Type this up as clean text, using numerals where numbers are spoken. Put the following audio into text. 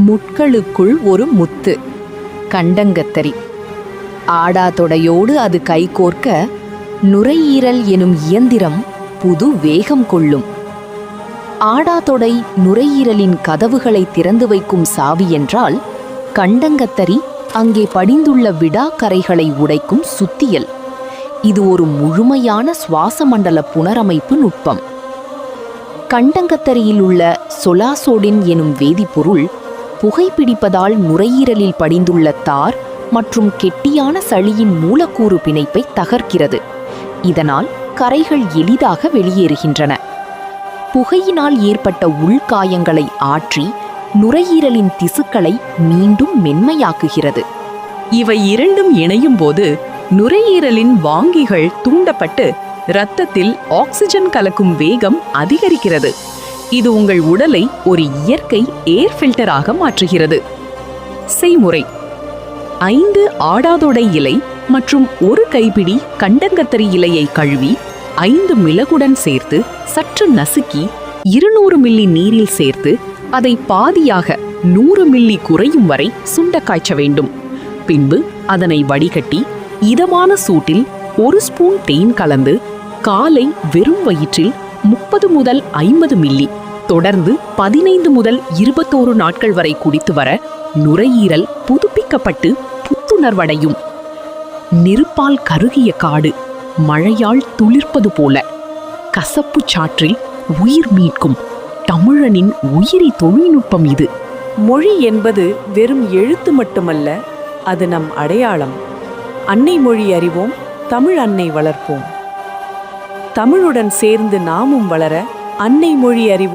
முட்களுக்குள் ஒரு முத்து. கண்டங்கத்தரி. ஆடாதொடையோடு அது கைகோர்க்க நுரையீரல் எனும் இயந்திரம் புது வேகம் கொள்ளும். ஆடாதொடை நுரையீரலின் கதவுகளை திறந்து வைக்கும் சாவி என்றால், கண்டங்கத்தரி அங்கே படிந்துள்ள விடாக்கரைகளை உடைக்கும் சுத்தியல். இது ஒரு முழுமையான சுவாச மண்டல புனரமைப்பு நுட்பம். கண்டங்கத்தரியில் உள்ள சொலாசோடின் எனும் வேதிப்பொருள் புகைப்பிடிப்பதால் நுரையீரலில் படிந்துள்ள தார் மற்றும் கெட்டியான சளியின் மூலக்கூறு பிணைப்பை தகர்க்கிறது. இதனால் கரைகள் எளிதாக வெளியேறுகின்றன. புகையினால் ஏற்பட்ட உள்காயங்களை ஆற்றி நுரையீரலின் திசுக்களை மீண்டும் மென்மையாக்குகிறது. இவை இரண்டும் இணையும் போது நுரையீரலின் வாங்கிகள் தூண்டப்பட்டு இரத்தத்தில் ஆக்சிஜன் கலக்கும் வேகம் அதிகரிக்கிறது. இது உங்கள் உடலை ஒரு இயற்கை ஏர் ஃபில்டராக மாற்றுகிறது. செய்முறை: 5 ஆடாதொடை இலை மற்றும் 1 கைப்பிடி கண்டங்கத்தரி இலையை கழுவி 5 மிளகுடன் சேர்த்து சற்று நசுக்கி 200 மில்லி நீரில் சேர்த்து அதை பாதியாக 100 மில்லி குறையும் வரை சுண்ட காய்ச்ச வேண்டும். பின்பு அதனை வடிகட்டி இதமான சூட்டில் 1 ஸ்பூன் தேன் கலந்து காலை வெறும் வயிற்றில் 30 முதல் 50 மில்லி தொடர்ந்து 15 முதல் 21 நாட்கள் வரை குடித்து வர நுரையீரல் புதுப்பிக்கப்பட்டு புத்துணர்வடையும். நெருப்பால் கருகிய காடு மழையால் துளிர்ப்பது போல கசப்பு சாற்றில் உயிர் மீட்கும் தமிழனின் உயிரி தொழில்நுட்பம் இது. மொழி என்பது வெறும் எழுத்து மட்டுமல்ல, அது நம் அடையாளம். அன்னை மொழி அறிவோம், தமிழ் அன்னை வளர்ப்போம். தமிழுடன் சேர்ந்து நாமும் வளர அன்னை மொழி அறிவோம்.